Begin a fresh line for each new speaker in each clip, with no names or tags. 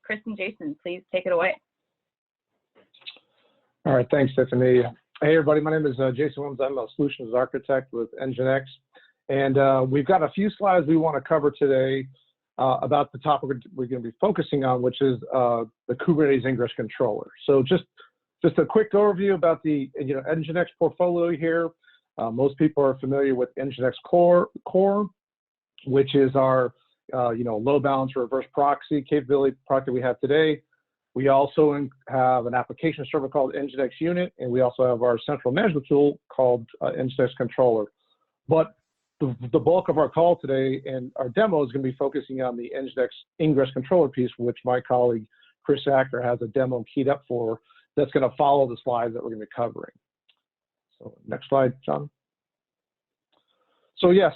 Chris and Jason, please take it away.
All right, thanks, Tiffany. Hey, everybody, my name is Jason Williams. I'm a solutions architect with NGINX. And we've got a few slides we want to cover today about the topic we're going to be focusing on, which is the Kubernetes Ingress Controller. So just a quick overview about the NGINX portfolio here. Most people are familiar with NGINX Core, which is our load balancer reverse proxy capability product that we have today. We also have an application server called NGINX Unit, and we also have our central management tool called NGINX Controller. But the bulk of our call today and our demo is going to be focusing on the NGINX Ingress Controller piece, which my colleague Chris Acker has a demo keyed up for that's going to follow the slides that we're going to be covering. So next slide, John. So yeah,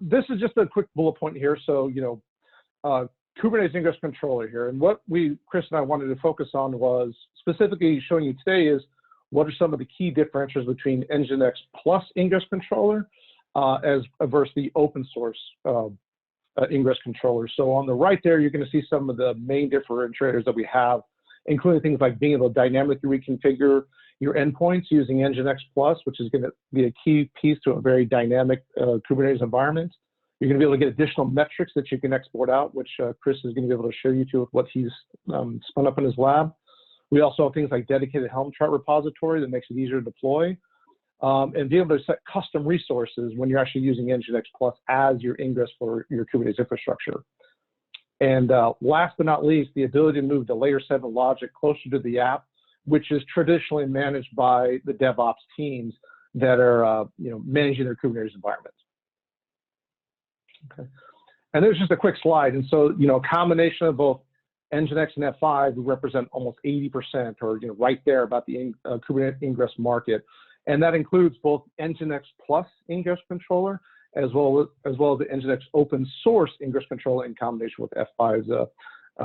this is just a quick bullet point here. So Kubernetes Ingress Controller here, and what Chris and I wanted to focus on was specifically showing you today is what are some of the key differentiators between NGINX Plus Ingress Controller as versus the open source Ingress Controller. So on the right there, you're going to see some of the main differentiators that we have, including things like being able to dynamically reconfigure your endpoints using NGINX Plus, which is going to be a key piece to a very dynamic Kubernetes environment. You're going to be able to get additional metrics that you can export out, which Chris is going to be able to show you to with what he's spun up in his lab. We also have things like dedicated Helm chart repository that makes it easier to deploy, and be able to set custom resources when you're actually using NGINX Plus as your ingress for your Kubernetes infrastructure. And last but not least, the ability to move the layer 7 logic closer to the app, which is traditionally managed by the DevOps teams that are managing their Kubernetes environments. Okay, and there's just a quick slide. And so a combination of both NGINX and F5 represent almost 80%, or right there about the Kubernetes Ingress market, and that includes both NGINX Plus Ingress Controller as well as the NGINX Open Source Ingress Controller in combination with F5's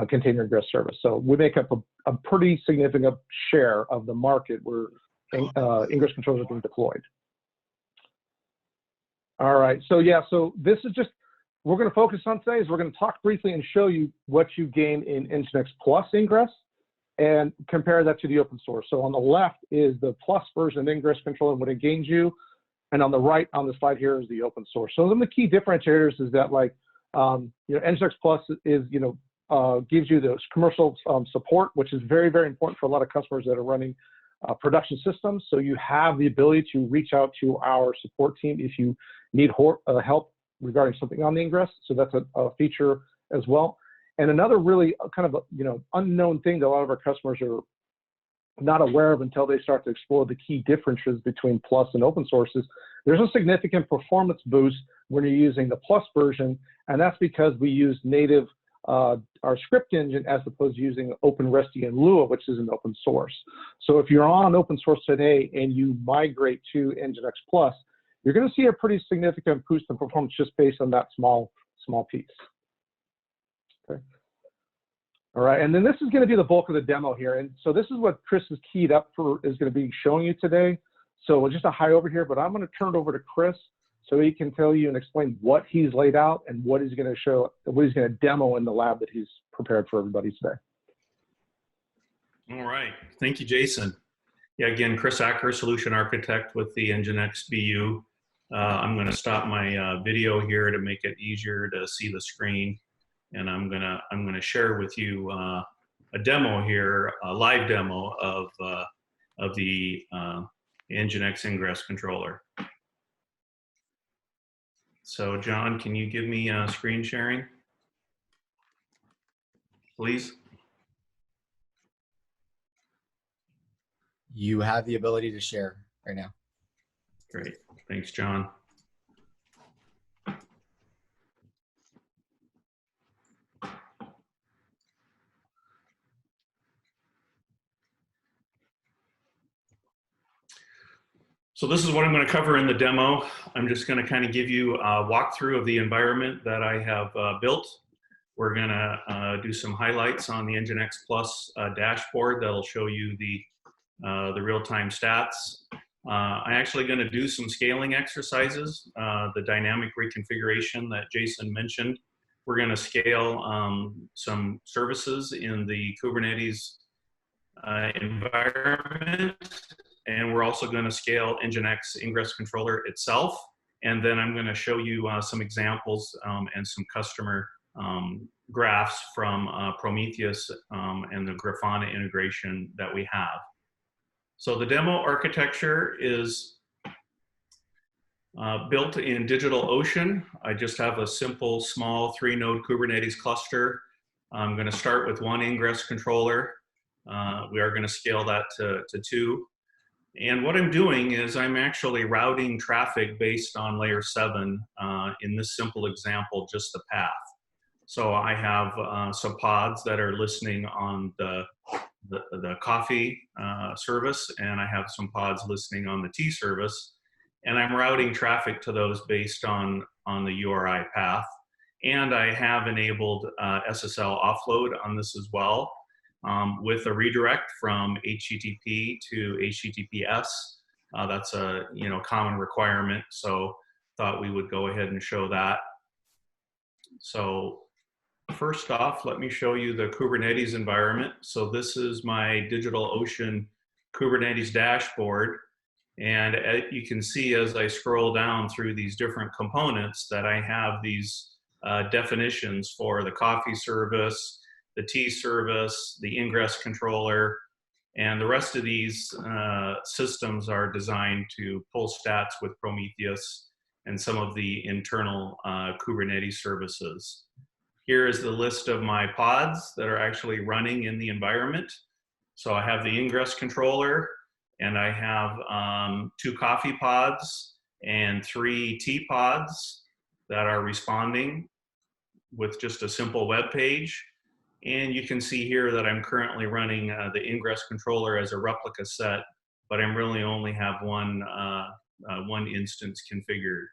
Container Ingress Service. So we make up a pretty significant share of the market where Ingress Controllers are being deployed. All right, so yeah, so this is just, we're going to focus on today is we're going to talk briefly and show you what you gain in NGINX Plus Ingress and compare that to the open source. So on the left is the Plus version of Ingress Controller and what it gains you, and on the right on the slide here is the open source. So some of the key differentiators is that NGINX Plus is gives you the commercial support, which is very, very important for a lot of customers that are running production systems. So you have the ability to reach out to our support team if you need help regarding something on the Ingress. So that's a feature as well. And another really kind of unknown thing that a lot of our customers are not aware of until they start to explore the key differences between Plus and open sources. There's a significant performance boost when you're using the Plus version, and that's because we use native our script engine as opposed to using OpenResty and Lua, which is an open source. So if you're on open source today and you migrate to NGINX Plus, you're going to see a pretty significant boost in performance just based on that small piece. Okay. All right, and then this is going to be the bulk of the demo here. And so this is what Chris is keyed up for, is going to be showing you today. So just a high over here, but I'm going to turn it over to Chris so he can tell you and explain what he's laid out and what he's going to show, what he's going to demo in the lab that he's prepared for everybody today.
All right, thank you, Jason. Yeah, again, Chris Acker, Solution Architect with the NGINX BU. I'm going to stop my video here to make it easier to see the screen, and I'm gonna share with you a demo here, a live demo of the NGINX Ingress Controller. So, John, can you give me screen sharing, please?
You have the ability to share right now.
Great, thanks, John. So this is what I'm going to cover in the demo. I'm just going to kind of give you a walkthrough of the environment that I have built. We're going to do some highlights on the NGINX Plus dashboard that'll show you the real-time stats. I'm actually going to do some scaling exercises, the dynamic reconfiguration that Jason mentioned. We're going to scale some services in the Kubernetes environment, and we're also going to scale NGINX Ingress Controller itself. And then I'm going to show you some examples and some customer graphs from Prometheus and the Grafana integration that we have. So the demo architecture is built in DigitalOcean. I just have a simple, small 3-node Kubernetes cluster. I'm going to start with 1 Ingress controller. We are going to scale that to 2. And what I'm doing is I'm actually routing traffic based on layer 7, in this simple example, just the path. So I have some pods that are listening on the coffee service, and I have some pods listening on the tea service. And I'm routing traffic to those based on the URI path. And I have enabled SSL offload on this as well, with a redirect from HTTP to HTTPS. That's a common requirement, so thought we would go ahead and show that. So first off, let me show you the Kubernetes environment. So this is my DigitalOcean Kubernetes dashboard. And you can see as I scroll down through these different components that I have these definitions for the coffee service, the tea service, the Ingress controller, and the rest of these systems are designed to pull stats with Prometheus and some of the internal Kubernetes services. Here is the list of my pods that are actually running in the environment. So I have the Ingress controller, and I have 2 coffee pods and 3 tea pods that are responding with just a simple web page. And you can see here that I'm currently running the Ingress controller as a replica set, but I'm really only have one instance configured.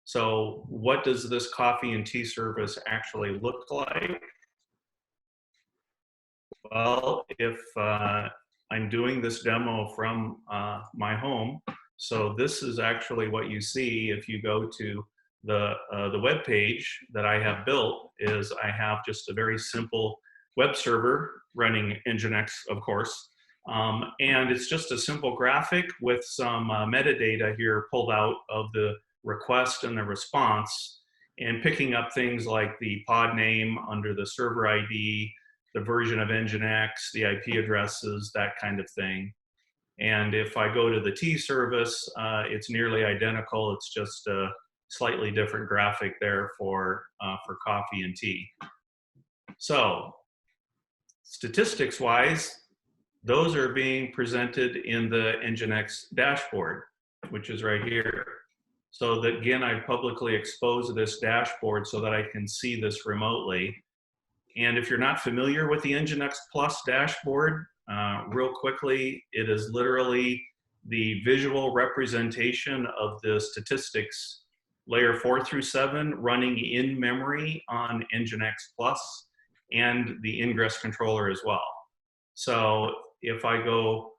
So what does this coffee and tea service actually look like? Well, if I'm doing this demo from my home, so this is actually what you see if you go to the web page that I have built. Is I have just a very simple web server running NGINX, of course, and it's just a simple graphic with some metadata here pulled out of the request and the response, and picking up things like the pod name under the server ID, the version of NGINX, the IP addresses, that kind of thing. And if I go to the tea service, it's nearly identical. It's just a slightly different graphic there for coffee and tea. So statistics-wise, those are being presented in the NGINX dashboard, which is right here. So that, again, I publicly expose this dashboard so that I can see this remotely. And if you're not familiar with the NGINX Plus dashboard, real quickly, it is literally the visual representation of the statistics layer 4 through 7 running in memory on NGINX Plus and the Ingress controller as well. So if I go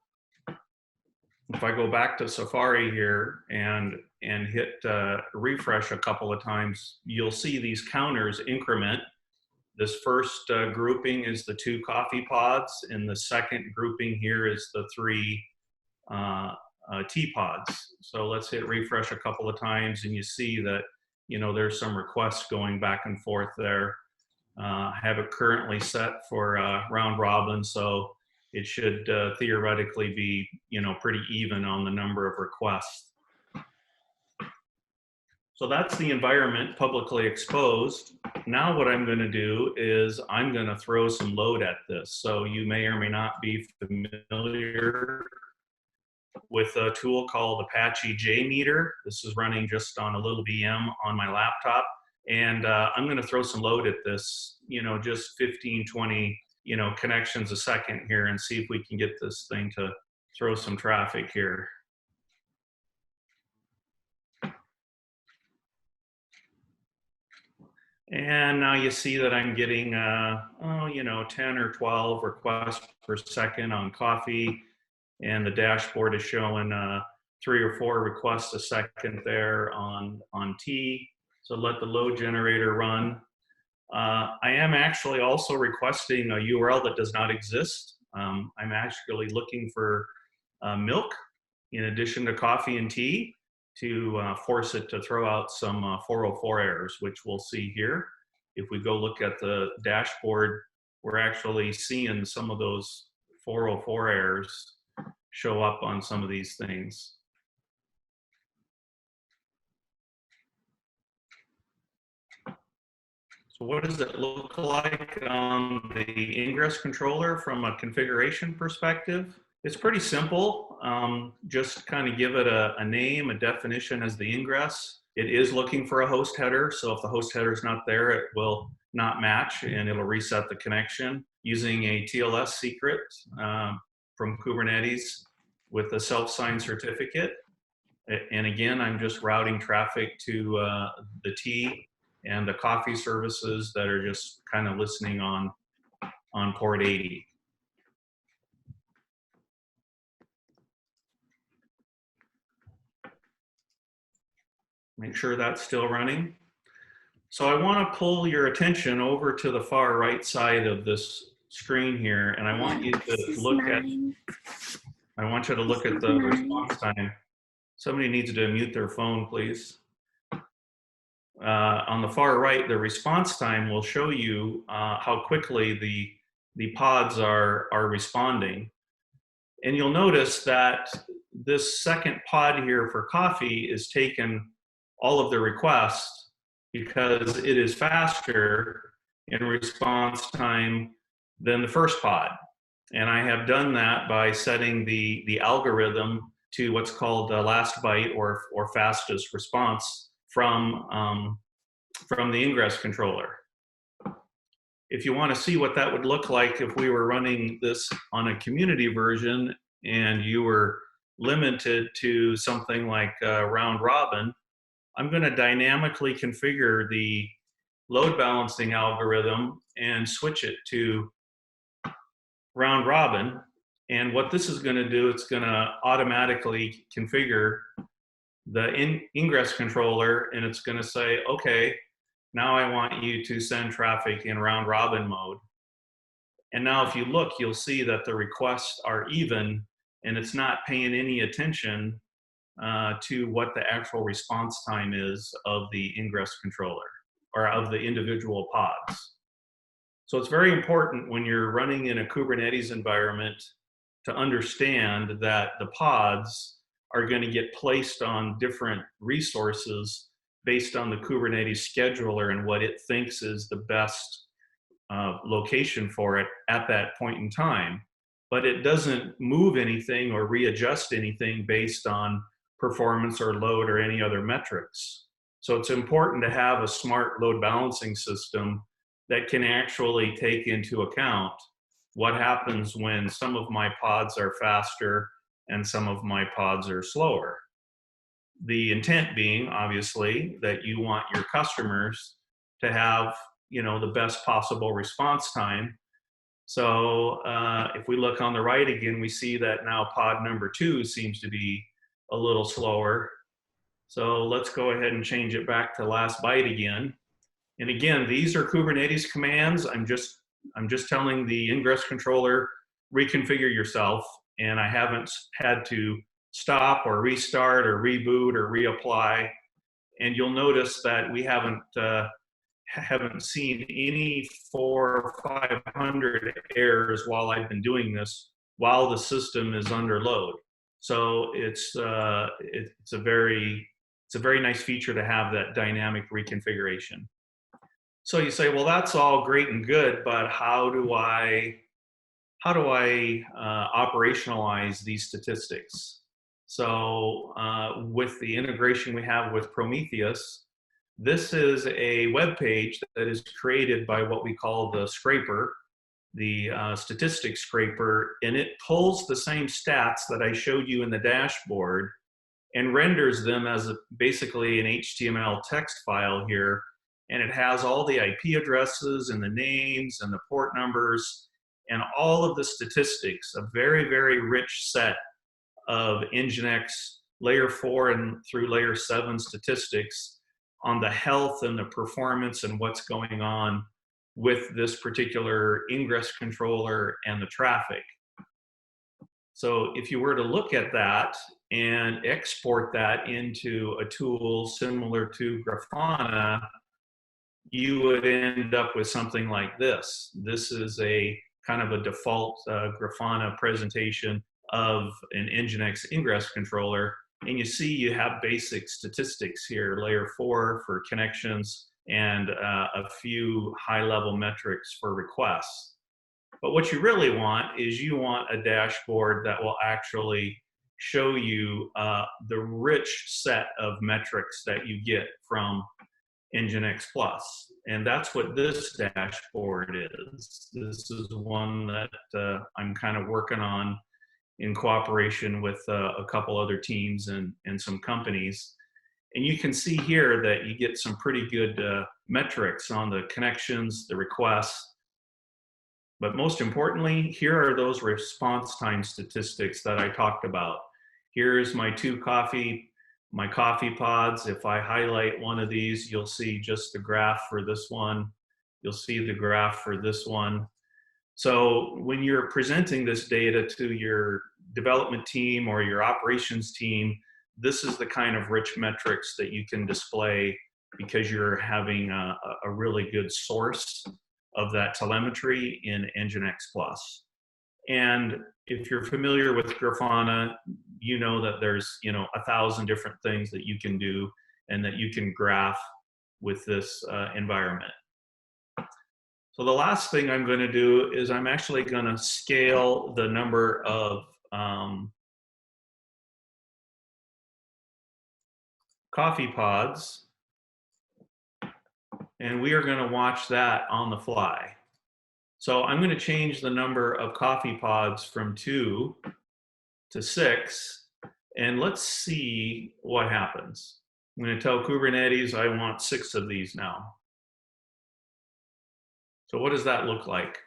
back to Safari here and hit refresh a couple of times, you'll see these counters increment. This first grouping is the 2 coffee pods, and the second grouping here is the 3 tea pods. So let's hit refresh a couple of times, and you see that there's some requests going back and forth there. I have it currently set for round robin, so it should theoretically be pretty even on the number of requests. So that's the environment publicly exposed. Now what I'm going to do is I'm going to throw some load at this. So you may or may not be familiar with a tool called Apache JMeter. This is running just on a little VM on my laptop. And I'm going to throw some load at this, just 15, 20, connections a second here, and see if we can get this thing to throw some traffic here. And now you see that I'm getting, 10 or 12 requests per second on coffee, and the dashboard is showing 3 or 4 requests a second there on tea. So let the load generator run. I am actually also requesting a URL that does not exist. I'm actually looking for milk in addition to coffee and tea to force it to throw out some 404 errors, which we'll see here. If we go look at the dashboard, we're actually seeing some of those 404 errors show up on some of these things. So what does it look like on the Ingress controller from a configuration perspective? It's pretty simple. Just kind of give it a name, a definition as the ingress. It is looking for a host header, so if the host header is not there, it will not match and it'll reset the connection using a TLS secret from Kubernetes with a self-signed certificate. And again, I'm just routing traffic to the tea and the coffee services that are just kind of listening on port 80. Make sure that's still running. So I want to pull your attention over to the far right side of this screen here, and I want you to look at, I want you to look at the response time. Somebody needs to mute their phone, please. On the far right, the response time will show you how quickly the pods are responding. And you'll notice that this second pod here for coffee is taken all of the requests because it is faster in response time than the first pod. And I have done that by setting the algorithm to what's called the last byte or fastest response from the Ingress controller. If you want to see what that would look like if we were running this on a community version and you were limited to something like round robin, I'm going to dynamically configure the load balancing algorithm and switch it to round robin. And what this is going to do, it's going to automatically configure the Ingress controller, and it's going to say, okay, now I want you to send traffic in round robin mode. And now if you look, you'll see that the requests are even, and it's not paying any attention to what the actual response time is of the Ingress controller or of the individual pods. So it's very important when you're running in a Kubernetes environment to understand that the pods are going to get placed on different resources based on the Kubernetes scheduler and what it thinks is the best location for it at that point in time. But it doesn't move anything or readjust anything based on performance or load or any other metrics. So it's important to have a smart load balancing system that can actually take into account what happens when some of my pods are faster and some of my pods are slower. The intent being, obviously, that you want your customers to have, you know, the best possible response time. So if we look on the right again, we see that now pod number 2 seems to be a little slower. So let's go ahead and change it back to last byte again. And again, these are Kubernetes commands. I'm just telling the Ingress controller, reconfigure yourself, and I haven't had to stop or restart or reboot or reapply. And you'll notice that we haven't seen any 400 or 500 errors while I've been doing this, while the system is under load. So it's a very nice feature to have that dynamic reconfiguration. So you say, well, that's all great and good, but how do I operationalize these statistics? So with the integration we have with Prometheus, this is a web page that is created by what we call the scraper, the statistics scraper, and it pulls the same stats that I showed you in the dashboard and renders them as basically an HTML text file here. And it has all the IP addresses and the names and the port numbers and all of the statistics, a very, very rich set of NGINX layer 4 and through layer 7 statistics on the health and the performance and what's going on with this particular Ingress controller and the traffic. So if you were to look at that and export that into a tool similar to Grafana, you would end up with something like this. This is a kind of a default Grafana presentation of an NGINX Ingress controller. And you see you have basic statistics here, layer 4 for connections and a few high-level metrics for requests. But what you really want is you want a dashboard that will actually show you the rich set of metrics that you get from NGINX Plus. And that's what this dashboard is. This is one that I'm kind of working on in cooperation with a couple other teams and some companies. And you can see here that you get some pretty good metrics on the connections, the requests. But most importantly, here are those response time statistics that I talked about. Here's my coffee pods. If I highlight one of these, you'll see just the graph for this one. You'll see the graph for this one. So when you're presenting this data to your development team or your operations team, this is the kind of rich metrics that you can display because you're having a really good source of that telemetry in NGINX Plus. And if you're familiar with Grafana, you know that there's 1,000 different things that you can do and that you can graph with this environment. So the last thing I'm going to do is I'm actually going to scale the number of coffee pods, and we are going to watch that on the fly. So I'm going to change the number of coffee pods from 2 to 6, and let's see what happens. I'm going to tell Kubernetes I want 6 of these now. So what does that look like?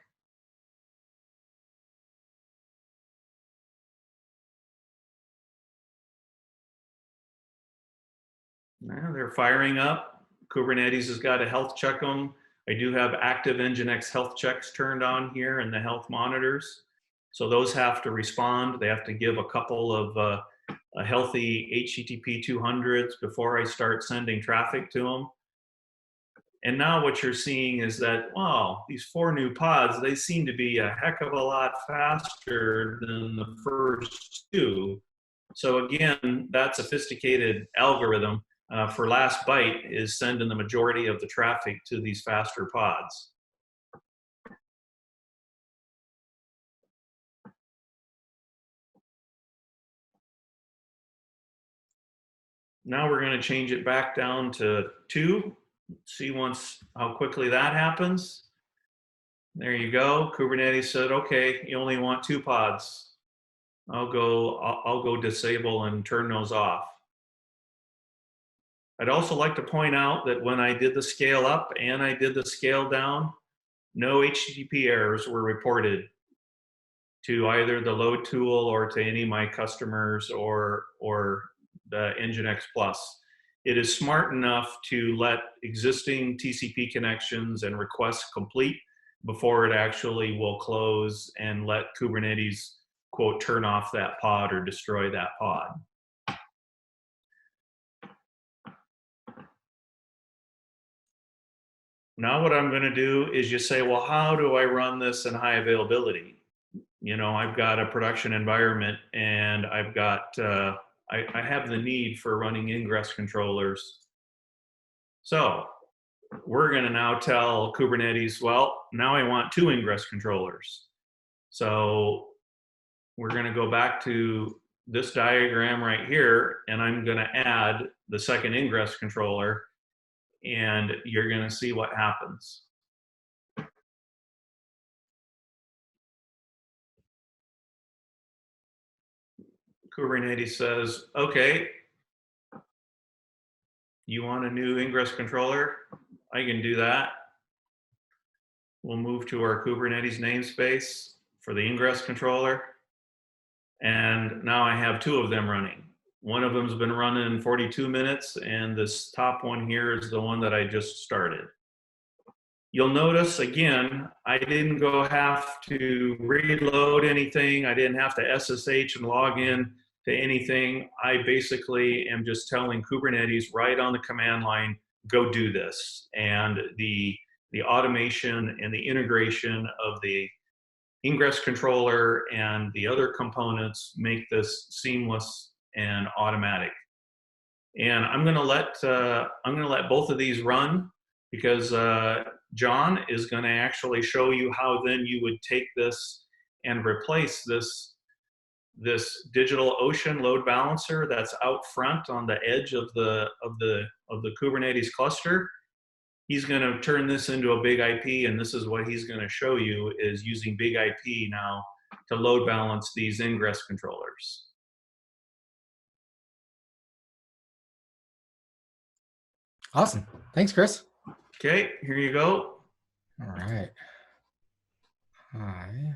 Now they're firing up. Kubernetes has got to health check them. I do have active NGINX health checks turned on here in the health monitors. So those have to respond. They have to give a couple of healthy HTTP 200s before I start sending traffic to them. And now what you're seeing is that, wow, these 4 new pods, they seem to be a heck of a lot faster than the first 2. So again, that sophisticated algorithm for last byte is sending the majority of the traffic to these faster pods. Now we're going to change it back down to 2. See how quickly that happens. There you go. Kubernetes said, okay, you only want 2 pods. I'll go disable and turn those off. I'd also like to point out that when I did the scale up and I did the scale down, no HTTP errors were reported to either the load tool or to any of my customers or the NGINX Plus. It is smart enough to let existing TCP connections and requests complete before it actually will close and let Kubernetes, quote, turn off that pod or destroy that pod. Now what I'm going to do is just say, well, how do I run this in high availability? I've got a production environment and I've got, I have the need for running Ingress controllers. So we're going to now tell Kubernetes, well, now I want 2 Ingress controllers. So we're going to go back to this diagram right here, and I'm going to add the second Ingress controller, and you're going to see what happens. Kubernetes says, okay, you want a new Ingress controller? I can do that. We'll move to our Kubernetes namespace for the Ingress controller. And now I have 2 of them running. One of them's been running 42 minutes, and this top one here is the one that I just started. You'll notice, again, I didn't have to reload anything. I didn't have to SSH and log in to anything. I basically am just telling Kubernetes right on the command line, go do this. And the automation and the integration of the Ingress Controller and the other components make this seamless and automatic. And I'm going to let both of these run, because John is going to actually show you how then you would take this and replace this DigitalOcean load balancer that's out front on the edge of the Kubernetes cluster. He's going to turn this into a BigIP, and this is what he's going to show you, is using BigIP now to load balance these Ingress controllers.
Awesome. Thanks, Chris.
Okay, here you go.
All right. I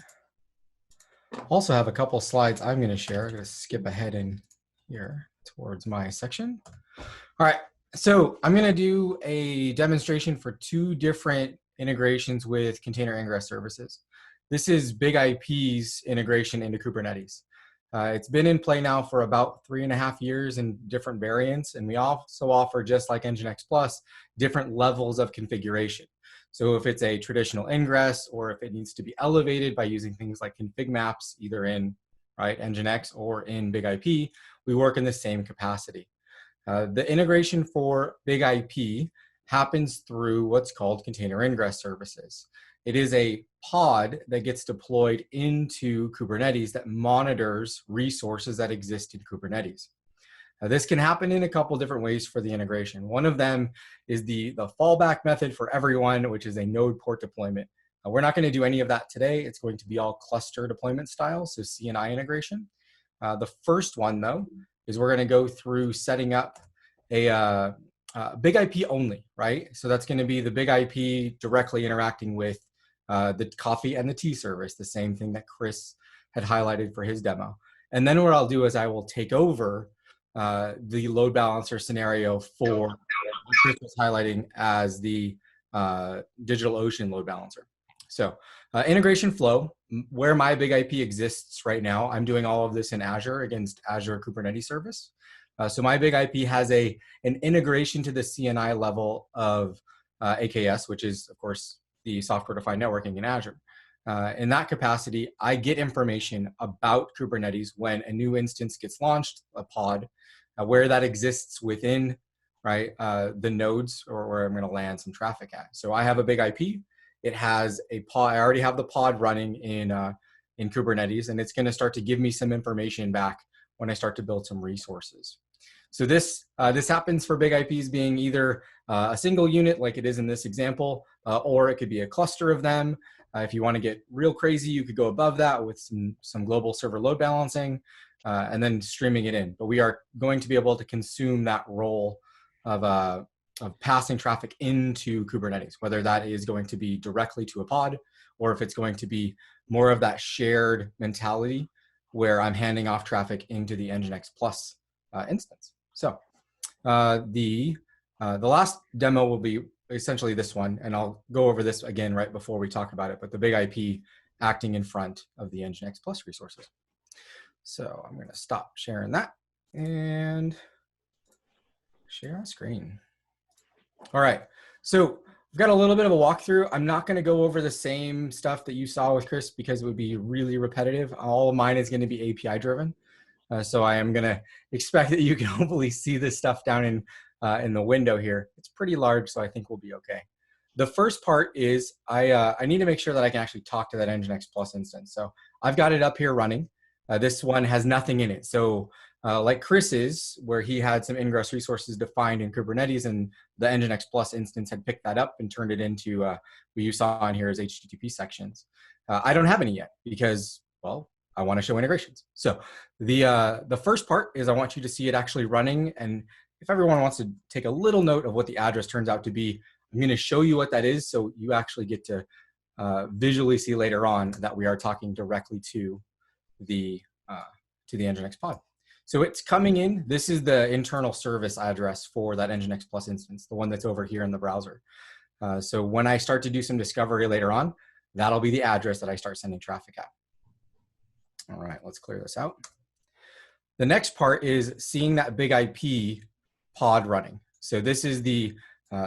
also have a couple slides I'm going to share. I'm going to skip ahead in here towards my section. All right. So I'm going to do a demonstration for two different integrations with container ingress services. This is BigIP's integration into Kubernetes. It's been in play now for about 3.5 years in different variants, and we also offer, just like NGINX Plus, different levels of configuration. So if it's a traditional ingress, or if it needs to be elevated by using things like config maps, either in NGINX or in BigIP, we work in the same capacity. The integration for BigIP happens through what's called container ingress services. It is a pod that gets deployed into Kubernetes that monitors resources that exist in Kubernetes. Now, this can happen in a couple different ways for the integration. One of them is the fallback method for everyone, which is a node port deployment. We're not going to do any of that today. It's going to be all cluster deployment style, so CNI integration. The first one, though, is we're going to go through setting up a BigIP only, right? So that's going to be the BigIP directly interacting with the coffee and the tea service, the same thing that Chris had highlighted for his demo. And then what I'll do is I will take over the load balancer scenario for what Chris was highlighting as the DigitalOcean load balancer. So integration flow, where my BigIP exists right now, I'm doing all of this in Azure against Azure Kubernetes Service. So my BigIP has an integration to the CNI level of AKS, which is, of course, the software-defined networking in Azure. In that capacity, I get information about Kubernetes when a new instance gets launched, a pod, where that exists within the nodes, or where I'm going to land some traffic at. So I have a BigIP. It has a pod. I already have the pod running in Kubernetes, and it's going to start to give me some information back when I start to build some resources. So this happens for BigIPs being either a single unit, like it is in this example, or it could be a cluster of them. If you want to get real crazy, you could go above that with some global server load balancing, and then streaming it in. But we are going to be able to consume that role of passing traffic into Kubernetes, whether that is going to be directly to a pod, or if it's going to be more of that shared mentality where I'm handing off traffic into the NGINX Plus instance. So the last demo will be essentially this one, and I'll go over this again right before we talk about it, but the BigIP acting in front of the NGINX Plus resources. So I'm going to stop sharing that and share on screen. All right, so we've got a little bit of a walkthrough. I'm not going to go over the same stuff that you saw with Chris because it would be really repetitive. All of mine is going to be API driven. So I am going to expect that you can hopefully see this stuff down in the window here. It's pretty large, so I think we'll be okay. The first part is I need to make sure that I can actually talk to that NGINX Plus instance. So I've got it up here running. This one has nothing in it. So like Chris's, where he had some ingress resources defined in Kubernetes, and the NGINX Plus instance had picked that up and turned it into what you saw on here as HTTP sections. I don't have any yet because, well, I want to show integrations. So the first part is I want you to see it actually running. And if everyone wants to take a little note of what the address turns out to be, I'm going to show you what that is so you actually get to visually see later on that we are talking directly to the NGINX pod. So it's coming in. This is the internal service address for that NGINX Plus instance, the one that's over here in the browser. So when I start to do some discovery later on, that'll be the address that I start sending traffic at. All right, let's clear this out. The next part is seeing that BigIP pod running. So this is the,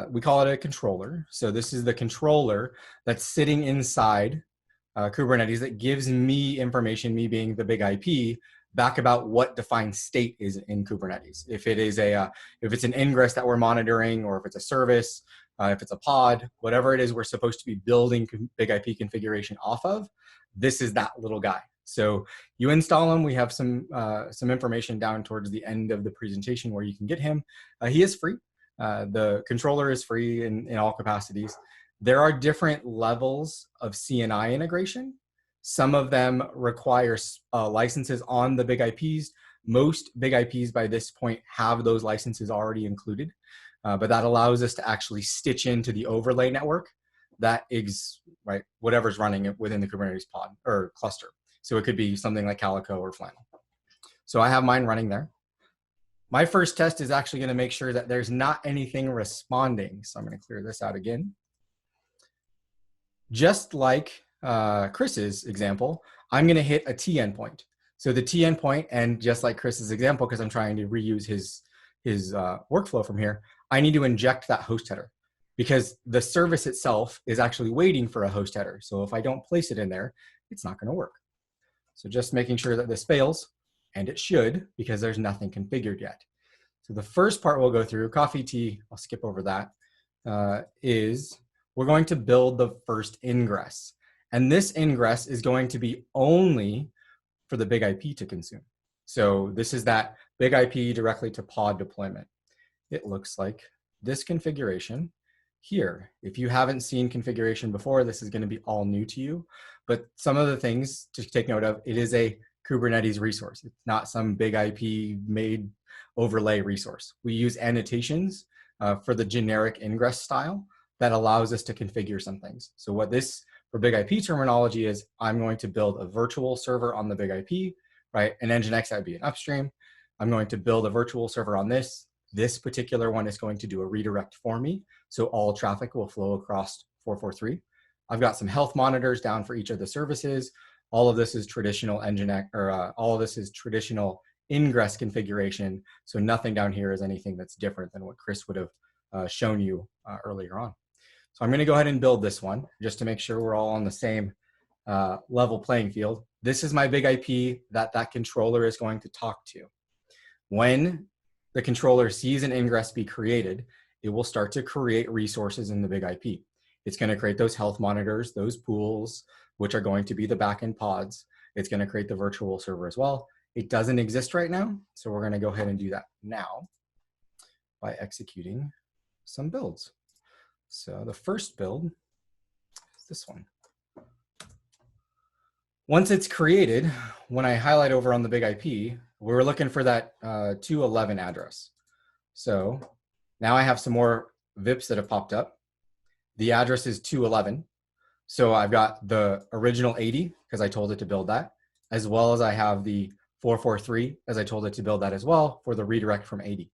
we call it a controller. So this is the controller that's sitting inside Kubernetes that gives me information, me being the BigIP, back about what defined state is in Kubernetes. If it is if it's an ingress that we're monitoring, or if it's a service, if it's a pod, whatever it is we're supposed to be building BigIP configuration off of, this is that little guy. So you install him. We have some information down towards the end of the presentation where you can get him. He is free. The controller is free in all capacities. There are different levels of CNI integration. Some of them require licenses on the BigIPs. Most BigIPs by this point have those licenses already included, but that allows us to actually stitch into the overlay network that is, right, whatever's running it within the Kubernetes pod or cluster. So it could be something like Calico or Flannel. So I have mine running there. My first test is actually going to make sure that there's not anything responding. So I'm going to clear this out again. Just like Chris's example, I'm going to hit a T endpoint. So the T endpoint, and just like Chris's example, because I'm trying to reuse his workflow from here, I need to inject that host header because the service itself is actually waiting for a host header. So if I don't place it in there, it's not going to work. So just making sure that this fails, and it should, because there's nothing configured yet. So the first part we'll go through, coffee, tea, I'll skip over that, is we're going to build the first ingress. And this ingress is going to be only for the BigIP to consume. So this is that BigIP directly to pod deployment. It looks like this configuration here. If you haven't seen configuration before, this is going to be all new to you. But some of the things to take note of, it is a Kubernetes resource. It's not some BigIP made overlay resource. We use annotations for the generic ingress style that allows us to configure some things. So what this for BigIP terminology is, I'm going to build a virtual server on the BigIP, right? An NGINX, that would be an upstream. I'm going to build a virtual server on this. This particular one is going to do a redirect for me. So all traffic will flow across 443. I've got some health monitors down for each of the services. All of this is traditional NGINX, or all of this is traditional Ingress configuration. So nothing down here is anything that's different than what Chris would have shown you earlier on. So I'm going to go ahead and build this one just to make sure we're all on the same level playing field. This is my BigIP that controller is going to talk to. When the controller sees an ingress be created, it will start to create resources in the BigIP. It's going to create those health monitors, those pools, which are going to be the backend pods. It's going to create the virtual server as well. It doesn't exist right now, so we're going to go ahead and do that now by executing some builds. So the first build is this one. Once it's created, when I highlight over on the BigIP, we're looking for that 211 address. So now I have some more VIPs that have popped up. The address is 211. So I've got the original 80, because I told it to build that, as well as I have the 443, as I told it to build that as well, for the redirect from 80.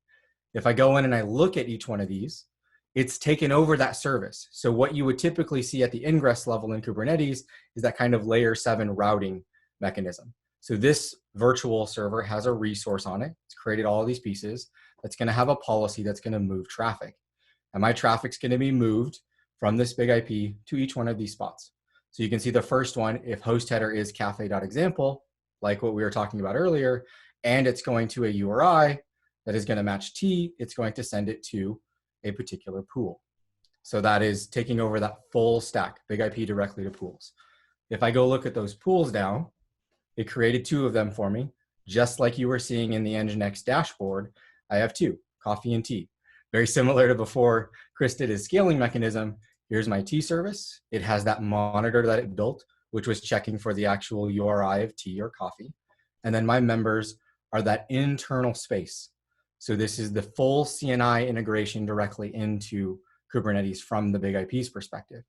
If I go in and I look at each one of these, it's taken over that service. So what you would typically see at the ingress level in Kubernetes is that kind of layer 7 routing mechanism. So this virtual server has a resource on it. It's created all of these pieces. That's going to have a policy that's going to move traffic. And my traffic's going to be moved from this BigIP to each one of these spots. So you can see the first one, if host header is cafe.example, like what we were talking about earlier, and it's going to a URI that is going to match T, it's going to send it to a particular pool. So that is taking over that full stack, BigIP directly to pools. If I go look at those pools now, it created 2 of them for me, just like you were seeing in the NGINX dashboard. I have 2, coffee and tea. Very similar to before Chris did his scaling mechanism. Here's my tea service. It has that monitor that it built, which was checking for the actual URI of tea or coffee. And then my members are that internal space. So this is the full CNI integration directly into Kubernetes from the BigIP's perspective.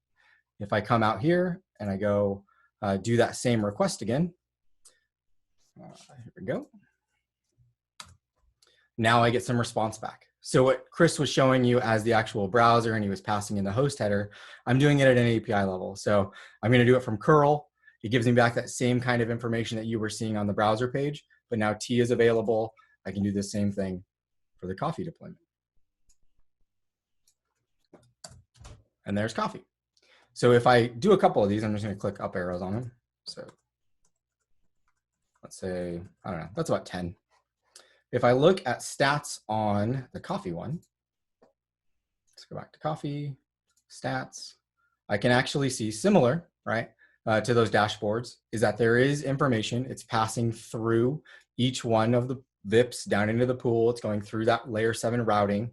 If I come out here and I go do that same request again, here we go. Now I get some response back. So what Chris was showing you as the actual browser and he was passing in the host header, I'm doing it at an API level. So I'm going to do it from curl. It gives me back that same kind of information that you were seeing on the browser page, but now T is available. I can do the same thing for the coffee deployment. And there's coffee. So if I do a couple of these, I'm just going to click up arrows on them. So let's say, I don't know, that's about 10. If I look at stats on the coffee one, let's go back to coffee, stats, I can actually see similar, right, to those dashboards, is that there is information. It's passing through each one of the VIPs down into the pool. It's going through that layer 7 routing,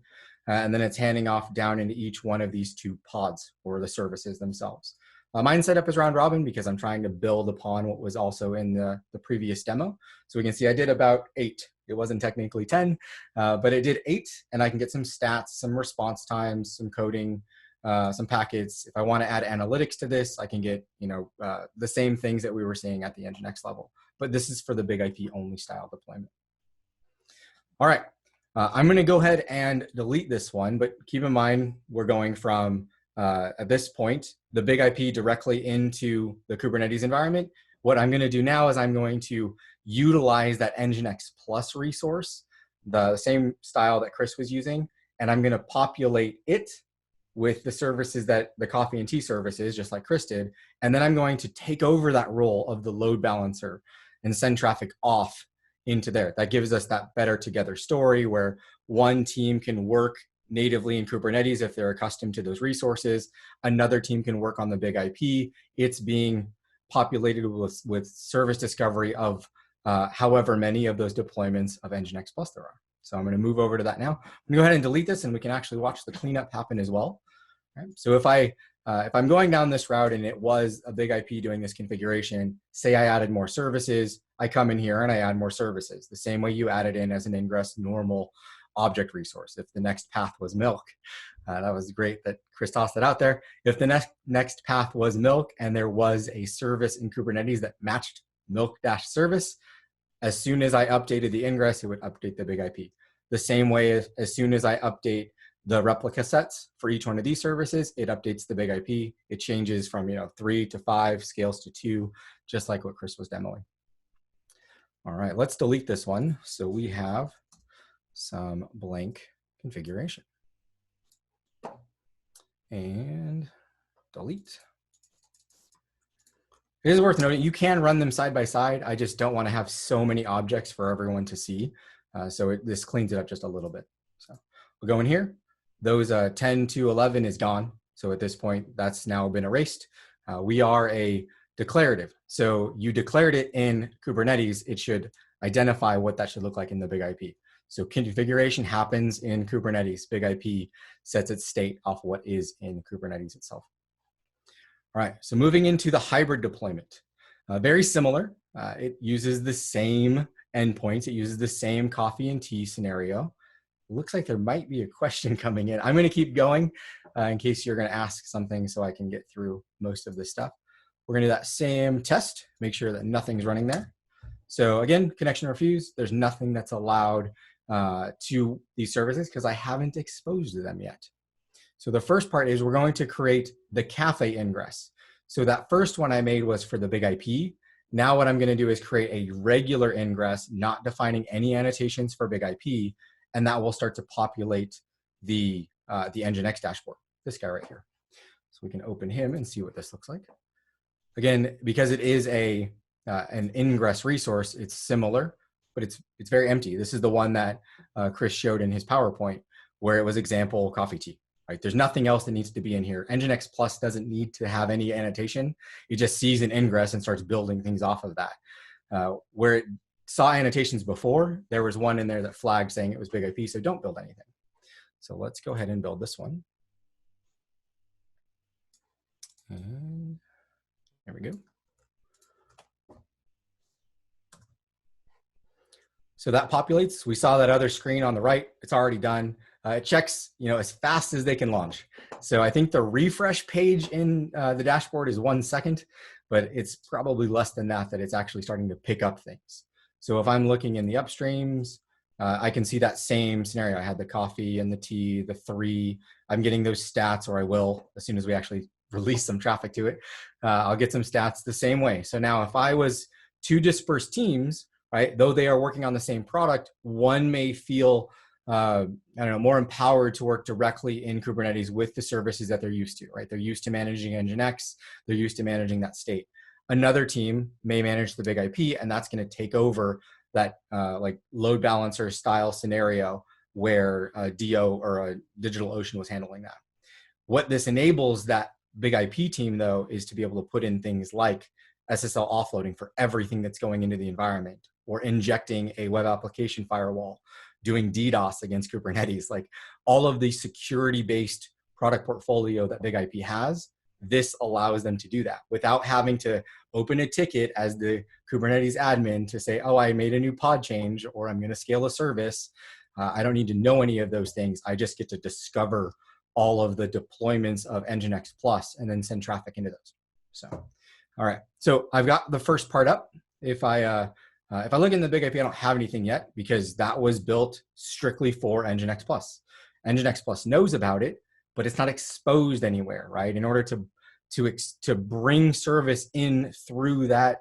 and then it's handing off down into each one of these 2 pods or the services themselves. Mine set up as round robin because I'm trying to build upon what was also in the previous demo. So we can see I did about 8. It wasn't technically 10, but it did 8, and I can get some stats, some response times, some coding, some packets. If I want to add analytics to this, I can get the same things that we were seeing at the NGINX level. But this is for the BigIP only style deployment. All right, I'm going to go ahead and delete this one, but keep in mind we're going from at this point the BigIP directly into the Kubernetes environment. What I'm going to do now is I'm going to utilize that NGINX Plus resource, the same style that Chris was using, and I'm going to populate it with the services that the coffee and tea services, just like Chris did, and then I'm going to take over that role of the load balancer and send traffic off into there. That gives us that better together story where one team can work natively in Kubernetes if they're accustomed to those resources. Another team can work on the BigIP. It's being populated with service discovery of however many of those deployments of NGINX Plus there are. So I'm going to move over to that now. I'm going to go ahead and delete this, and we can actually watch the cleanup happen as well. Right? So if I'm going down this route and it was a BigIP doing this configuration, say I added more services, I come in here and I add more services, the same way you added in as an Ingress normal object resource. If the next path was milk, that was great that Chris tossed it out there. If the next path was milk and there was a service in Kubernetes that matched milk-service, as soon as I updated the Ingress, it would update the BigIP. The same way as soon as I update the replica sets for each one of these services, it updates the BigIP. It changes from 3 to 5, scales to 2, just like what Chris was demoing. All right, let's delete this one. So we have some blank configuration. And delete. It is worth noting, you can run them side by side. I just don't want to have so many objects for everyone to see. This cleans it up just a little bit. So we'll go in here. Those 10 to 11 is gone. So at this point, that's now been erased. We are a declarative. So you declared it in Kubernetes. It should identify what that should look like in the BigIP. So configuration happens in Kubernetes. BigIP sets its state off what is in Kubernetes itself. All right, so moving into the hybrid deployment. Very similar. It uses the same endpoints. It uses the same coffee and tea scenario. It looks like there might be a question coming in. I'm going to keep going in case you're going to ask something so I can get through most of this stuff. We're going to do that same test, make sure that nothing's running there. So again, connection refused. There's nothing that's allowed to these services because I haven't exposed them yet. So the first part is we're going to create the cafe ingress. So that first one I made was for the BigIP. Now what I'm going to do is create a regular ingress, not defining any annotations for BigIP, and that will start to populate the NGINX dashboard, this guy right here. So we can open him and see what this looks like. Again, because it is an Ingress resource, it's similar, but it's very empty. This is the one that Chris showed in his PowerPoint, where it was example coffee tea. Right? There's nothing else that needs to be in here. NGINX Plus doesn't need to have any annotation. It just sees an ingress and starts building things off of that. Where it saw annotations before, there was one in there that flagged saying it was BigIP, so don't build anything. So let's go ahead and build this one. And there we go. So that populates. We saw that other screen on the right. It's already done. It checks, as fast as they can launch. So I think the refresh page in the dashboard is 1 second, but it's probably less than that it's actually starting to pick up things. So if I'm looking in the upstreams, I can see that same scenario. I had the coffee and the tea, the 3. I'm getting those stats, or I will as soon as we actually release some traffic to it. I'll get some stats the same way. So now if I was 2 dispersed teams, right, though they are working on the same product, one may feel I don't know, more empowered to work directly in Kubernetes with the services that they're used to, right? They're used to managing NGINX, they're used to managing that state. Another team may manage the BigIP, and that's going to take over that like load balancer style scenario where a DO or a DigitalOcean was handling that. What this enables that BigIP team, though, is to be able to put in things like SSL offloading for everything that's going into the environment, or injecting a web application firewall, doing DDoS against Kubernetes, like all of the security-based product portfolio that BigIP has. This allows them to do that without having to open a ticket as the Kubernetes admin to say, oh, I made a new pod change, or I'm going to scale a service. I don't need to know any of those things. I just get to discover all of the deployments of NGINX Plus and then send traffic into those. So, all right. So I've got the first part up. If I look in the BigIP, I don't have anything yet because that was built strictly for NGINX Plus. NGINX Plus knows about it, but it's not exposed anywhere, right? In order to bring service in through that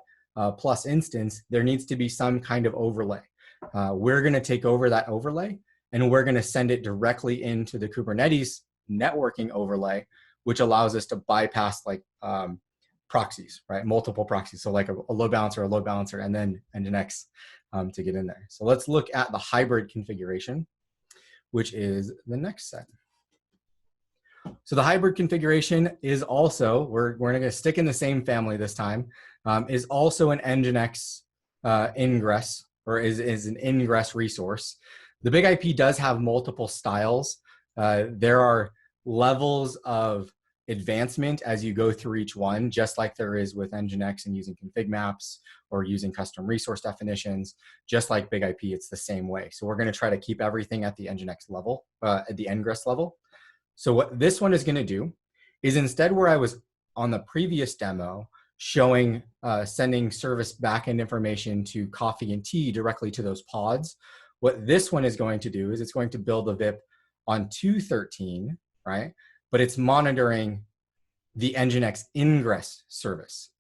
Plus instance, there needs to be some kind of overlay. We're going to take over that overlay, and we're going to send it directly into the Kubernetes networking overlay, which allows us to bypass like proxies, right? Multiple proxies. So like a load balancer, and then NGINX to get in there. So let's look at the hybrid configuration, which is the next set. So the hybrid configuration is also, we're going to stick in the same family this time, is also an NGINX Ingress, or is an Ingress resource. The BigIP does have multiple styles. There are levels of advancement as you go through each one, just like there is with NGINX and using config maps or using custom resource definitions. Just like BigIP, it's the same way. So we're going to try to keep everything at the NGINX level, at the Ingress level. So what this one is going to do is, instead where I was on the previous demo showing sending service backend information to coffee and tea directly to those pods, what this one is going to do is it's going to build a VIP on 2.13, right? But it's monitoring the NGINX Ingress service.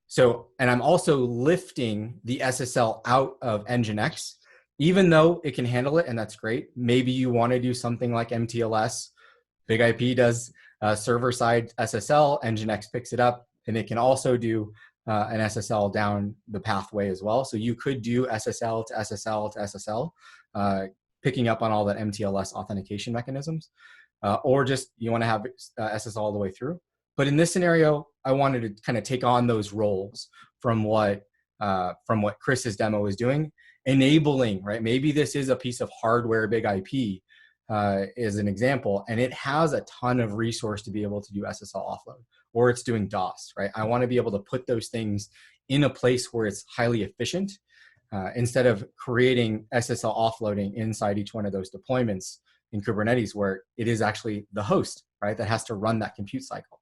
So, and I'm also lifting the SSL out of NGINX, even though it can handle it, and that's great. Maybe you want to do something like MTLS. BigIP does server-side SSL, NGINX picks it up, and it can also do an SSL down the pathway as well. So you could do SSL to SSL to SSL, picking up on all that MTLS authentication mechanisms, or just you want to have SSL all the way through. But in this scenario, I wanted to kind of take on those roles from what Chris's demo is doing, enabling, right? Maybe this is a piece of hardware, BigIP, is an example, and it has a ton of resource to be able to do SSL offload, or it's doing DOS, right? I want to be able to put those things in a place where it's highly efficient, instead of creating SSL offloading inside each one of those deployments in Kubernetes, where it is actually the host, right, that has to run that compute cycle.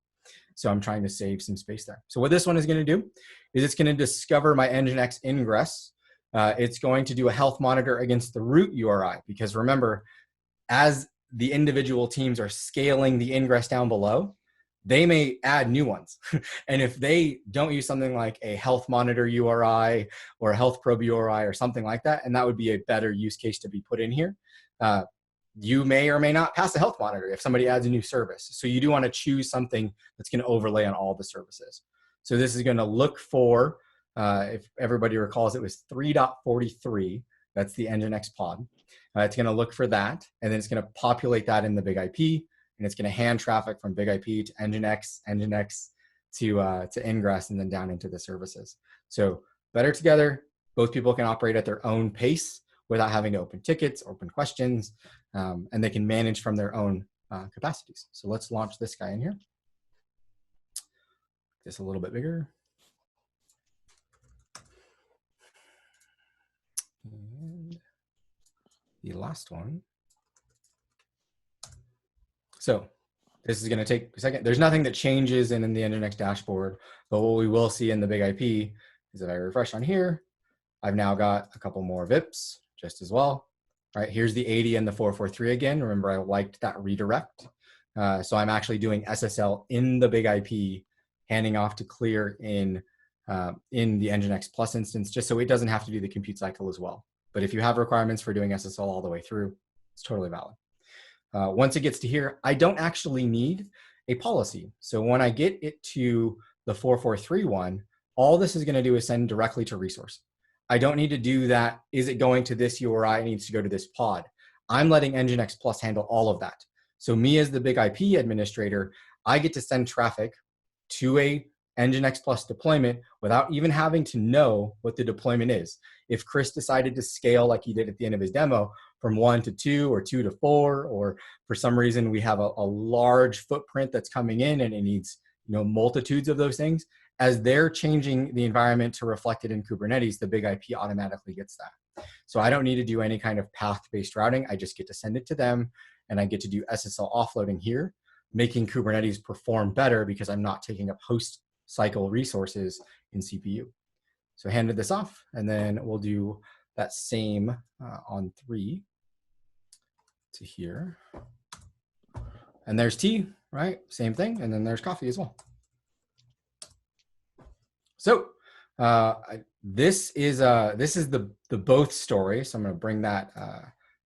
So I'm trying to save some space there. So what this one is going to do is it's going to discover my NGINX Ingress. It's going to do a health monitor against the root URI, because remember, as the individual teams are scaling the ingress down below, they may add new ones. And if they don't use something like a health monitor URI or a health probe URI or something like that, and that would be a better use case to be put in here, you may or may not pass a health monitor if somebody adds a new service. So you do want to choose something that's going to overlay on all the services. So this is going to look for, if everybody recalls, it was 3.43. That's the NGINX pod. It's going to look for that, and then it's going to populate that in the BigIP, and it's going to hand traffic from BigIP to NGINX to Ingress, and then down into the services. So better together, both people can operate at their own pace without having to open tickets, open questions, and they can manage from their own capacities. So let's launch this guy in here. This a little bit bigger. And the last one. So this is going to take a second. There's nothing that changes in the NGINX dashboard, but what we will see in the BigIP is if I refresh on here, I've now got a couple more VIPs just as well. right? Here's the 80 and the 443 again. Remember, I liked that redirect. So I'm actually doing SSL in the BigIP, handing off to clear in the NGINX Plus instance, just so it doesn't have to do the compute cycle as well. But if you have requirements for doing SSL all the way through, it's totally valid. Once it gets to here, I don't actually need a policy. So when I get it to the 443 one, all this is going to do is send directly to resource. I don't need to do that. Is it going to this URI? It needs to go to this pod. I'm letting NGINX Plus handle all of that. So me as the BigIP administrator, I get to send traffic to a NGINX Plus deployment without even having to know what the deployment is. If Chris decided to scale like he did at the end of his demo from 1 to 2 or 2 to 4, or for some reason we have a large footprint that's coming in and it needs multitudes of those things, as they're changing the environment to reflect it in Kubernetes, the BigIP automatically gets that. So I don't need to do any kind of path-based routing. I just get to send it to them, and I get to do SSL offloading here, making Kubernetes perform better because I'm not taking up host cycle resources in CPU. So I handed this off, and then we'll do that same on 3 to here. And there's tea, right? Same thing. And then there's coffee as well. So this is the both story. So I'm going to bring that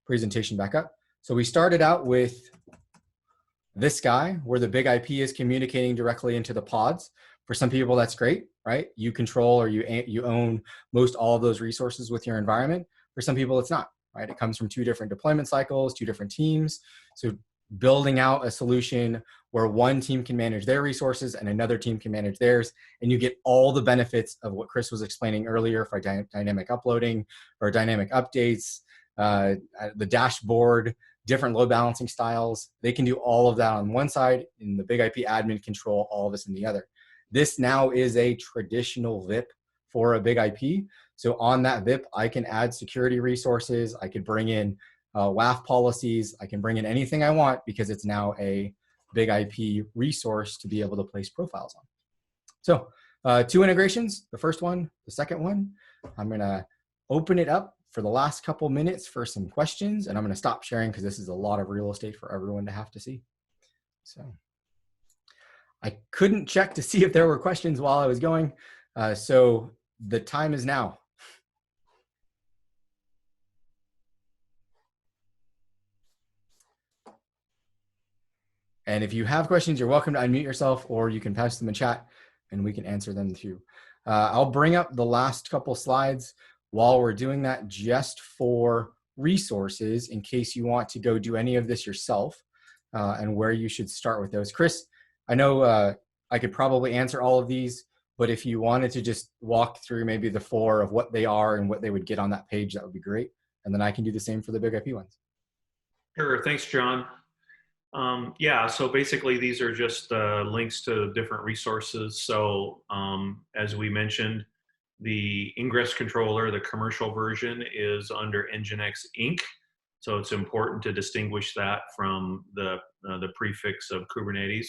presentation back up. So we started out with this guy where the BigIP is communicating directly into the pods. For some people, that's great, right? You control or you own most all of those resources with your environment. For some people, it's not, right? It comes from 2 different deployment cycles, 2 different teams. So building out a solution where one team can manage their resources and another team can manage theirs, and you get all the benefits of what Chris was explaining earlier for dynamic uploading or dynamic updates, the dashboard, different load balancing styles. They can do all of that on one side, and the BigIP admin control all of this in the other. This now is a traditional VIP for a BigIP. So on that VIP, I can add security resources. I could bring in WAF policies. I can bring in anything I want because it's now a BigIP resource to be able to place profiles on. So 2 integrations, the first one, the second one. I'm going to open it up for the last couple minutes for some questions, and I'm going to stop sharing because this is a lot of real estate for everyone to have to see. So I couldn't check to see if there were questions while I was going. So the time is now. And if you have questions, you're welcome to unmute yourself, or you can pass them in chat and we can answer them too. I'll bring up the last couple slides while we're doing that, just for resources in case you want to go do any of this yourself, and where you should start with those. Chris, I know I could probably answer all of these, but if you wanted to just walk through maybe the 4 of what they are and what they would get on that page, that would be great. And then I can do the same for the BigIP ones.
Sure, thanks, John. Yeah, so basically these are just links to different resources. So as we mentioned, the Ingress Controller, the commercial version, is under NGINX Inc. So it's important to distinguish that from the prefix of Kubernetes.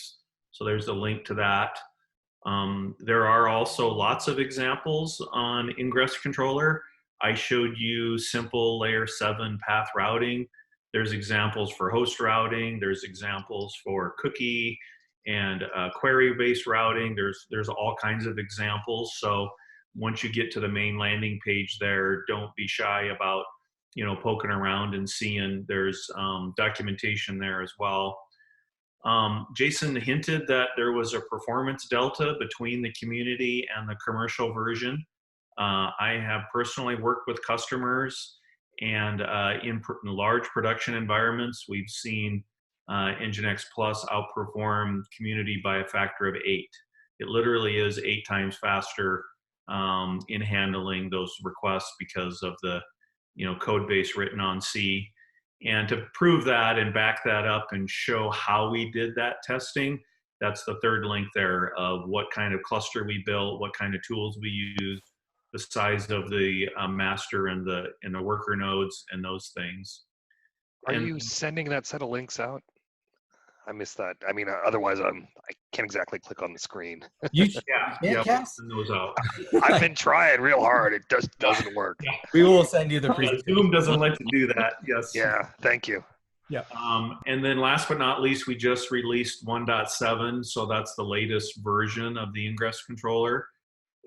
So there's a link to that. There are also lots of examples on Ingress Controller. I showed you simple layer 7 path routing. There's examples for host routing. There's examples for cookie and query-based routing. There's all kinds of examples. So once you get to the main landing page there, don't be shy about poking around and seeing. There's documentation there as well. Jason hinted that there was a performance delta between the community and the commercial version. I have personally worked with customers, and in large production environments, we've seen NGINX Plus outperform community by a factor of 8. It literally is 8 times faster in handling those requests because of the code base written on C. And to prove that and back that up and show how we did that testing, that's the third link there of what kind of cluster we built, what kind of tools we used, the size of the master and the worker nodes and those things.
Are you sending that set of links out? I missed that. I mean, otherwise I can't exactly click on the screen.
You
Yeah,
can't
yeah,
cast?
send those out.
I've been trying real hard. It just doesn't work.
Yeah.
We will send you the
Yeah,
presentation.
Zoom doesn't let you do that. Yes.
Yeah, thank you.
And then last but not least, we just released 1.7. So that's the latest version of the Ingress Controller.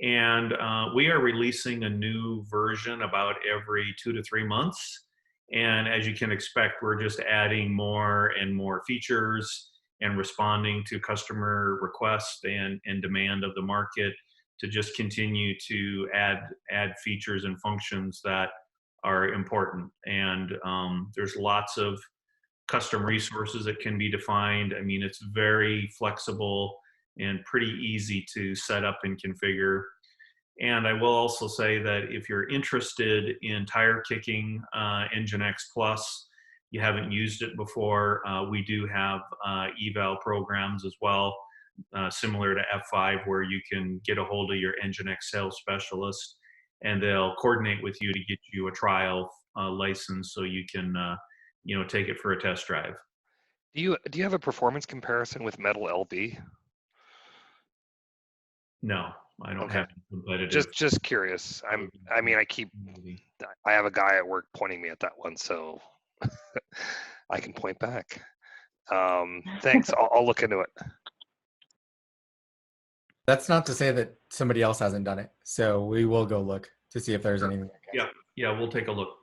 And we are releasing a new version about every 2 to 3 months. And as you can expect, we're just adding more and more features and responding to customer requests and demand of the market to just continue to add features and functions that are important. And there's lots of custom resources that can be defined. I mean, it's very flexible and pretty easy to set up and configure. And I will also say that if you're interested in tire kicking NGINX Plus, you haven't used it before, we do have eval programs as well, similar to F5, where you can get a hold of your NGINX sales specialist and they'll coordinate with you to get you a trial license so you can take it for a test drive.
Do you have a performance comparison with Metal LB?
No, I don't have competitive.
Just curious. I have a guy at work pointing me at that one, so I can point back. Thanks. I'll look into it.
That's not to say that somebody else hasn't done it. So we will go look to see if there's anything.
Yeah, we'll take a look.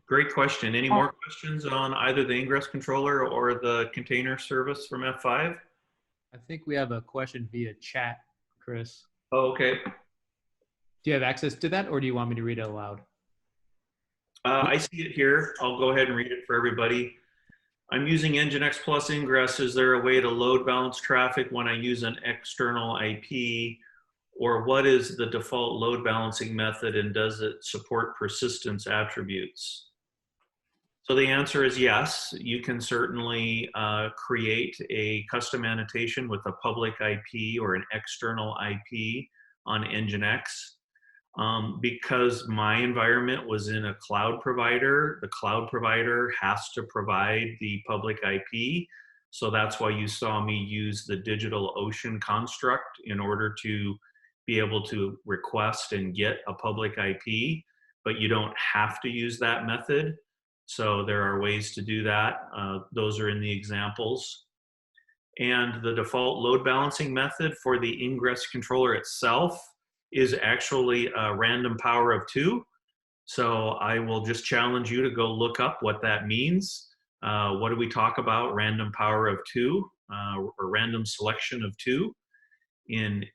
Great question. Any more questions on either the Ingress Controller or the container service from F5?
I think we have a question via chat, Chris.
Oh, okay.
Do you have access to that, or do you want me to read it aloud?
I see it here. I'll go ahead and read it for everybody. I'm using NGINX Plus Ingress. Is there a way to load balance traffic when I use an external IP? Or what is the default load balancing method, and does it support persistence attributes? So the answer is yes. You can certainly create a custom annotation with a public IP or an external IP on NGINX. Because my environment was in a cloud provider, the cloud provider has to provide the public IP. So that's why you saw me use the DigitalOcean construct in order to be able to request and get a public IP, but you don't have to use that method. So there are ways to do that. Those are in the examples. And the default load balancing method for the Ingress controller itself is actually a random power of 2. So I will just challenge you to go look up what that means. What do we talk about? Random power of 2 or random selection of 2 in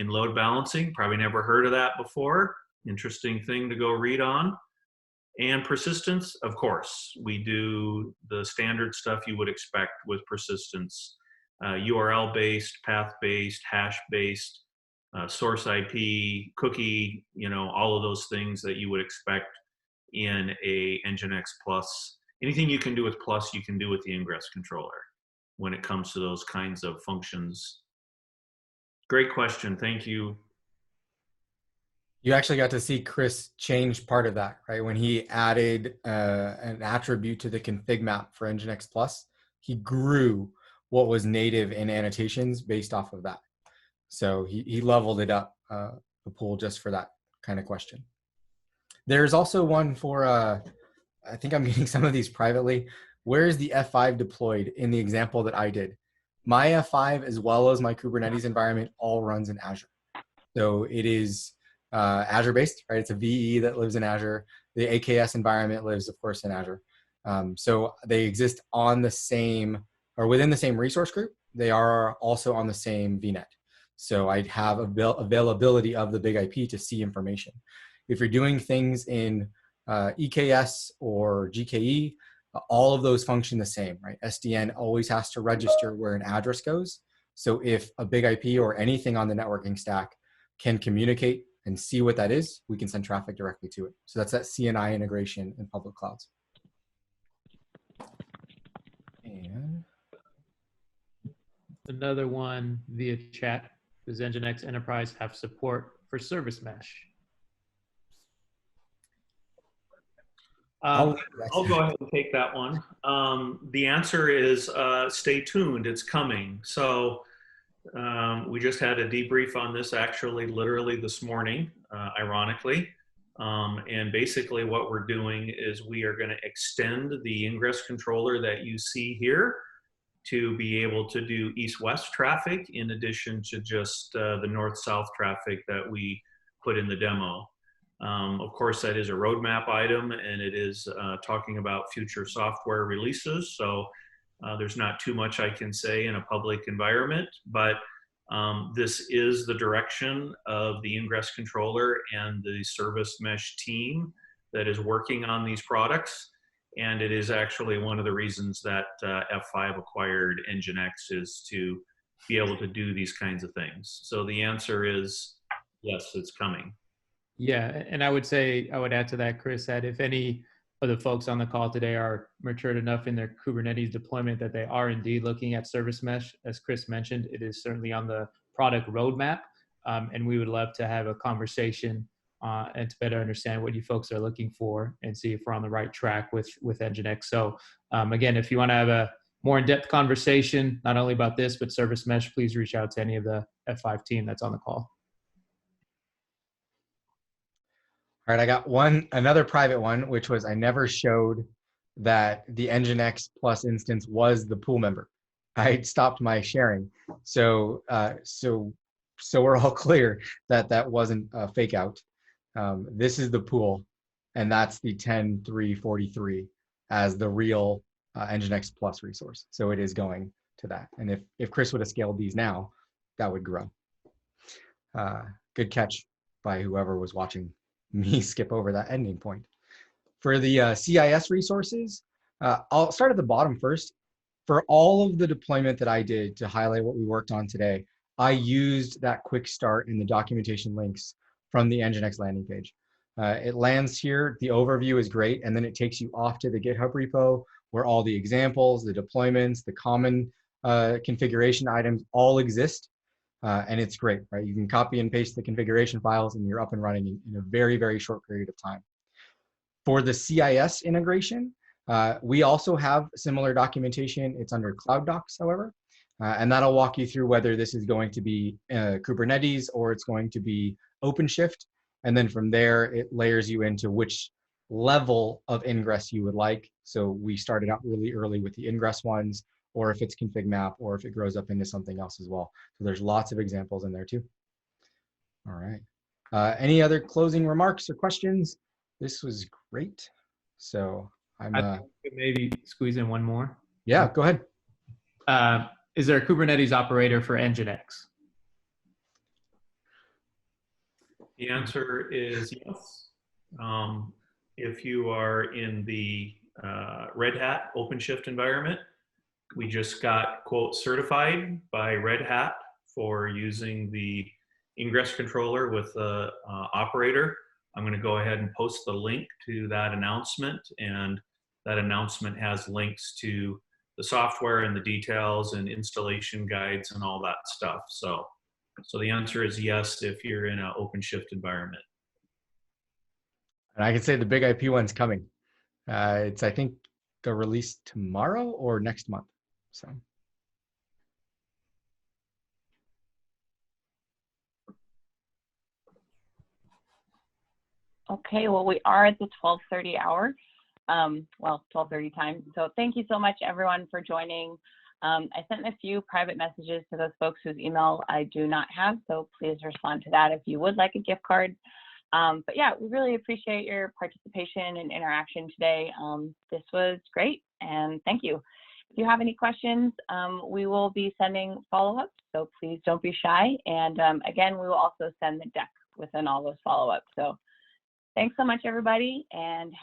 load balancing. Probably never heard of that before. Interesting thing to go read on. And persistence, of course, we do the standard stuff you would expect with persistence. URL-based, path-based, hash-based, source IP, cookie, all of those things that you would expect in a NGINX Plus. Anything you can do with Plus, you can do with the Ingress controller when it comes to those kinds of functions. Great question, thank you.
You actually got to see Chris change part of that, right? When he added an attribute to the config map for NGINX Plus, he grew what was native in annotations based off of that. So he leveled it up, the pool, just for that kind of question. There's also one for, I think I'm getting some of these privately. Where is the F5 deployed in the example that I did? My F5, as well as my Kubernetes environment, all runs in Azure. So it is Azure-based, right? It's a VE that lives in Azure. The AKS environment lives, of course, in Azure. So they exist on the same, or within the same resource group. They are also on the same VNet. So I have availability of the BigIP to see information. If you're doing things in EKS or GKE, all of those function the same, right? SDN always has to register where an address goes. So if a BigIP or anything on the networking stack can communicate and see what that is, we can send traffic directly to it. So that's that CNI integration in public clouds. And
another one via chat. Does NGINX Enterprise have support for service mesh?
I'll go ahead and take that one. The answer is stay tuned. It's coming. So we just had a debrief on this actually literally this morning, ironically. And basically what we're doing is we are going to extend the Ingress controller that you see here to be able to do east-west traffic in addition to just the north-south traffic that we put in the demo. Of course, that is a roadmap item, and it is talking about future software releases. So there's not too much I can say in a public environment, but this is the direction of the Ingress controller and the service mesh team that is working on these products. And it is actually one of the reasons that F5 acquired NGINX is to be able to do these kinds of things. So the answer is yes, it's coming.
Yeah, and I would say, I would add to that, Chris, that if any of the folks on the call today are matured enough in their Kubernetes deployment that they are indeed looking at service mesh, as Chris mentioned, it is certainly on the product roadmap. And we would love to have a conversation and to better understand what you folks are looking for and see if we're on the right track with NGINX. So again, if you want to have a more in-depth conversation, not only about this, but service mesh, please reach out to any of the F5 team that's on the call.
All right, I got another private one, which was I never showed that the NGINX Plus instance was the pool member. I stopped my sharing, so we're all clear that that wasn't a fake out. This is the pool, and that's the 10.3.43 as the real NGINX Plus resource. So it is going to that. And if Chris would have scaled these now, that would grow. Good catch by whoever was watching me skip over that ending point. For the CIS resources, I'll start at the bottom first. For all of the deployment that I did to highlight what we worked on today, I used that quick start in the documentation links from the NGINX landing page. It lands here, the overview is great, and then it takes you off to the GitHub repo where all the examples, the deployments, the common configuration items all exist. And it's great, right? You can copy and paste the configuration files and you're up and running in a very, very short period of time. For the CIS integration, we also have similar documentation. It's under Cloud Docs, however, and that'll walk you through whether this is going to be Kubernetes or it's going to be OpenShift. And then from there, it layers you into which level of ingress you would like. So we started out really early with the ingress ones, or if it's config map, or if it grows up into something else as well. So there's lots of examples in there too. All right. Any other closing remarks or questions? This was great. So I think we could
maybe squeeze in one more.
Yeah, go ahead.
Is there a Kubernetes operator for NGINX?
The answer is yes. If you are in the Red Hat OpenShift environment, we just got, quote, certified by Red Hat for using the Ingress controller with the operator. I'm going to go ahead and post the link to that announcement, and that announcement has links to the software and the details and installation guides and all that stuff. So the answer is yes if you're in an OpenShift environment.
And I can say the BigIP one's coming. It's, I think, the release tomorrow or next month. So.
Okay, well, we are at the 12:30 hour, well, 12:30 time. So thank you so much, everyone, for joining. I sent a few private messages to those folks whose email I do not have, so please respond to that if you would like a gift card. But yeah, we really appreciate your participation and interaction today. This was great, and thank you. If you have any questions, we will be sending follow-ups, so please don't be shy. And again, we will also send the deck within all those follow-ups. So thanks so much, everybody, and